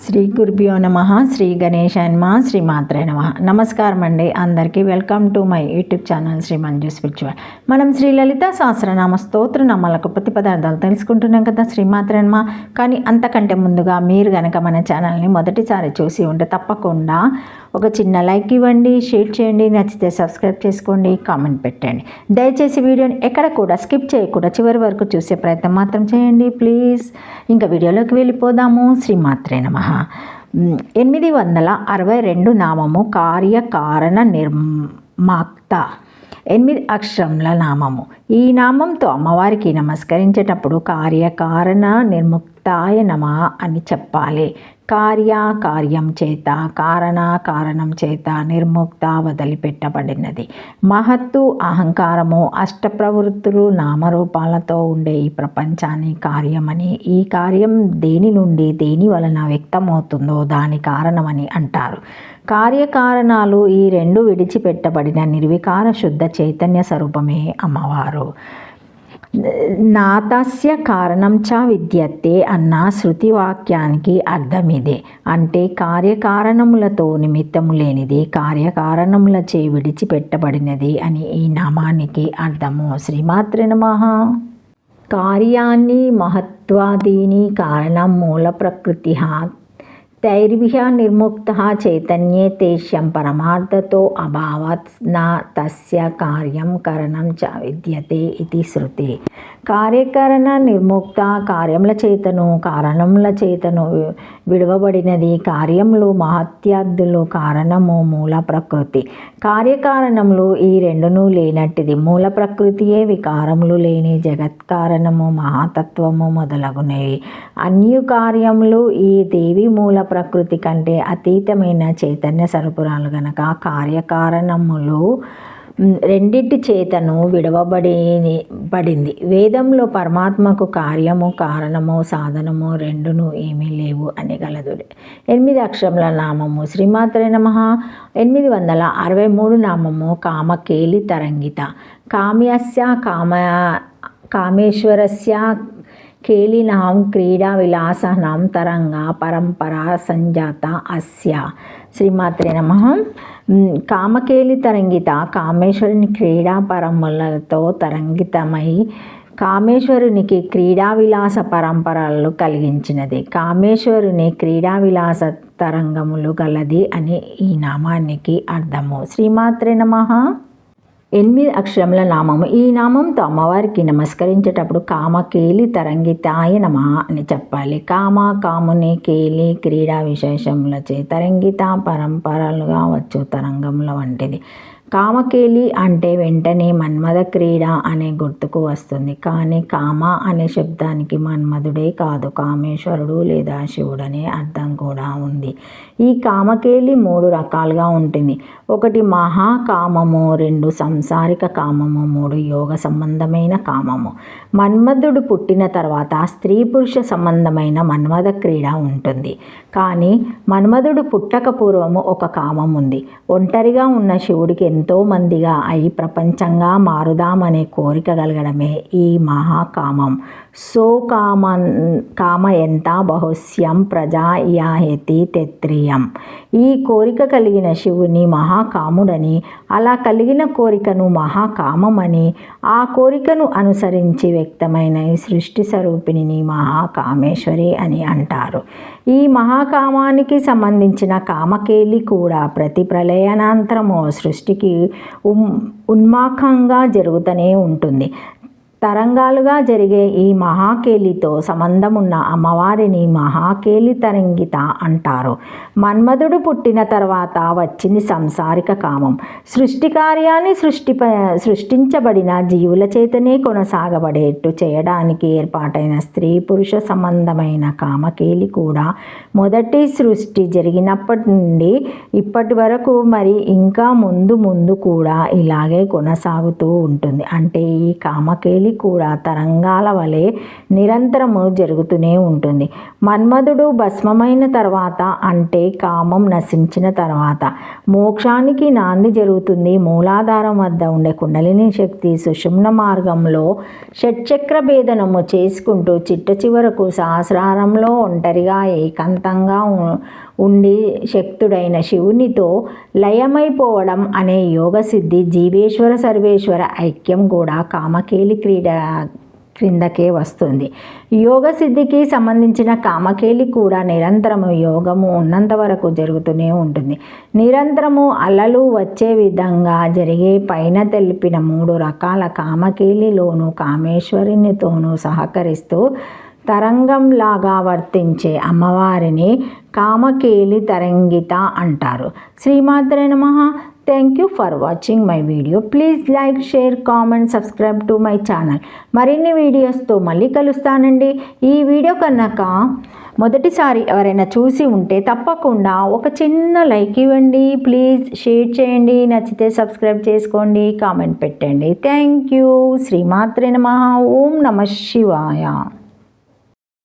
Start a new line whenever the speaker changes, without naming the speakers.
శ్రీ గురుభ్యో నమః. శ్రీ గణేశాయ నమః. శ్రీ మాత్రే నమః. నమస్కారం అండి అందరికీ. Welcome to my YouTube channel Shri Manju spiritual. మనం శ్రీ లలిత సహస్రనామ స్తోత్ర నామాలకు ప్రతి పదార్థాలు తెలుసుకుంటున్నాం కదా, శ్రీ మాత్రే నమః. కానీ అంతకంటే ముందుగా మీరు కనుక మన ఛానల్ని మొదటిసారి చూసి ఉంటే తప్పకుండా ఒక చిన్న లైక్ ఇవ్వండి, షేర్ చేయండి, నచ్చితే సబ్స్క్రైబ్ చేసుకోండి, కామెంట్ పెట్టండి. దయచేసి వీడియోని ఎక్కడ కూడా స్కిప్ చేయకుండా చివరి వరకు చూసే ప్రయత్నం మాత్రం చేయండి ప్లీజ్. ఇంకా వీడియోలోకి వెళ్ళిపోదాము. శ్రీ మాత్రే నమః. 862 నామము కార్యకారణ నిర్మాత, 8 అక్షరముల నామము. ఈ నామంతో అమ్మవారికి నమస్కరించేటప్పుడు కార్యకారణ నిర్ముక్తాయ నమః అని చెప్పాలి. కార్యం చేత, కారణం చేత, నిర్ముక్త వదిలిపెట్టబడినది. మహత్తు, అహంకారము, అష్టప్రవృత్తులు, నామరూపాలతో ఉండే ఈ ప్రపంచాన్ని కార్యమని, ఈ కార్యం దేని నుండి దేని వలన వ్యక్తమవుతుందో దాని కారణమని అంటారు. కార్యకారణాలు ఈ రెండు విడిచిపెట్టబడిన నిర్వికార శుద్ధ చైతన్య స్వరూపమే అమ్మవారు. నాతస్య కారణం చ విద్యతే అన్న శృతి వాక్యానికి అర్థం ఇదే. అంటే కార్యకారణములతో నిమిత్తము లేనిది కార్యకారణములచే విడిచిపెట్టబడినది అని ఈ నామానికి అర్థము. శ్రీమాత్రే నమః. కార్యాన్ని మహత్వాదీని కారణం మూల ప్రకృతి తైర్విహ నిర్ముక్త చైతన్యే తేష్యం పరమార్థతో అభావత్ నా తస్య కార్యం కరణం చ విద్యతే ఇది శృతి. కార్యకరణ నిర్ముక్త కార్యముల చేతను కారణముల చేతను విడవబడినది. కార్యములు మహత్యాదులు, కారణము మూల ప్రకృతి. కార్యకారణములు ఈ రెండును లేనట్టిది. మూల ప్రకృతియే వికారములు లేని జగత్కారణము, మహాతత్వము మొదలగునవి. అన్యు కార్యములు ఈ దేవి మూల ప్రకృతి కంటే అతీతమైన చైతన్య స్వరూపురాలు గనక కార్యకారణములు రెండింటి చేతను విడవబడింది. వేదంలో పరమాత్మకు కార్యము, కారణము, సాధనము రెండును ఏమీ లేవు అని గలదు. 8 అక్షరముల నామము. శ్రీమాత్రే నమః. 863 నామము కామకేలి తరంగిత. కామ్యస్య కామేశ్వరస్య కేలినాం క్రీడా విలాసనాం తరంగ పరంపరా సంజాత అస్య. శ్రీమాత్రే నమః. కామకేలి తరంగిత కామేశ్వరుని క్రీడా పరములతో తరంగితమై కామేశ్వరునికి క్రీడా విలాస పరంపరలు కలిగించినది. కామేశ్వరుని క్రీడా విలాస తరంగములు గలది అని ఈ నామానికి అర్థము. శ్రీమాత్రే నమః. 8 అక్షరముల నామము. ఈ నామంతో అమ్మవారికి నమస్కరించేటప్పుడు కామకేలి తరంగితాయ నమః అని చెప్పాలి. కాముని, కేలి క్రీడా విశేషములచే, తరంగిత పరంపరలుగా వచ్చు తరంగముల వంటిది. కామకేలి అంటే వెంటనే మన్మథ క్రీడ అనే గుర్తుకు వస్తుంది. కానీ కామ అనే శబ్దానికి మన్మధుడే కాదు, కామేశ్వరుడు లేదా శివుడనే అర్థం కూడా ఉంది. ఈ కామకేలి 3 రకాలుగా ఉంటుంది. 1 మహాకామము, 2 సంసారిక కామము, 3 యోగ సంబంధమైన కామము. మన్మధుడు పుట్టిన తర్వాత స్త్రీ పురుష సంబంధమైన మన్మథ క్రీడ ఉంటుంది. కానీ మన్మధుడు పుట్టక పూర్వము ఒక కామం ఉంది. ఒంటరిగా ఉన్న శివుడికి ఎంతో మందిగా అయి ప్రపంచంగా మారుదామనే కోరిక కలగడమే ఈ మహాకామం. కామయంతా బహుశ్యం ప్రజా యాహేతి తేత్రియం. ఈ కోరిక కలిగిన శివుని మహాకాముడని, అలా కలిగిన కోరికను మహాకామమని, ఆ కోరికను అనుసరించి వ్యక్తమైన ఈ సృష్టి స్వరూపిణిని మహాకామేశ్వరి అని అంటారు. ఈ మహాకామానికి సంబంధించిన కామకేలి కూడా ప్రతి ప్రళయానంతరము సృష్టికి ఉన్మాఖంగా జరుగుతూనే ఉంటుంది. తరంగాలుగా జరిగే ఈ మహాకేలితో సంబంధమున్న అమ్మవారిని మహాకేలి తరంగిత అంటారు. మన్మధుడు పుట్టిన తర్వాత వచ్చింది సంసారిక కామం. సృష్టి కార్యాన్ని సృష్టించబడిన జీవుల చేతనే కొనసాగబడేట్టు చేయడానికి ఏర్పాటైన స్త్రీ పురుష సంబంధమైన కామకేలి కూడా మొదటి సృష్టి జరిగినప్పటి నుండి ఇప్పటి వరకు, మరి ఇంకా ముందు కూడా ఇలాగే కొనసాగుతూ ఉంటుంది. అంటే ఈ కామకేలి కూడా తరంగాల వలె నిరంతరము జరుగుతూనే ఉంటుంది. మన్మధుడు భస్మమైన తర్వాత, అంటే కామం నశించిన తర్వాత మోక్షానికి నాంది జరుగుతుంది. మూలాధారం వద్ద ఉండే కుండలిని శక్తి సుషుమ్న మార్గంలో షట్చక్ర భేదనము చేసుకుంటూ చిట్ట చివరకు సహస్రారంలో ఒంటరిగా ఏకాంతంగా ఉండి శక్తుడైన శివునితో లయమైపోవడం అనే యోగ సిద్ధి, జీవేశ్వర సర్వేశ్వర ఐక్యం కూడా కామకేలి క్రీడ క్రిందకే వస్తుంది. యోగ సిద్ధికి సంబంధించిన కామకేలి కూడా నిరంతరము యోగము ఉన్నంత వరకు జరుగుతూనే ఉంటుంది. నిరంతరము అలలు వచ్చే విధంగా జరిగే పైన తెలిపిన 3 రకాల కామకేలిలోనూ కామేశ్వరునితోనూ సహకరిస్తూ తరంగంలాగా వర్తించే అమ్మవారిని కామకేలి తరంగిత అంటారు. శ్రీమాత్రే నమః. Thank you for watching my video. Please like, share, comment, subscribe to my channel. మరిన్ని వీడియోస్తో మళ్ళీ కలుస్తానండి. ఈ వీడియో కనుక మొదటిసారి ఎవరైనా చూసి ఉంటే తప్పకుండా ఒక చిన్న లైక్ ఇవ్వండి. ప్లీజ్ షేర్ చేయండి. నచ్చితే సబ్స్క్రైబ్ చేసుకోండి, కామెంట్ పెట్టండి. Thank you. శ్రీమాత్రే నమః. ఓం నమః శివాయ.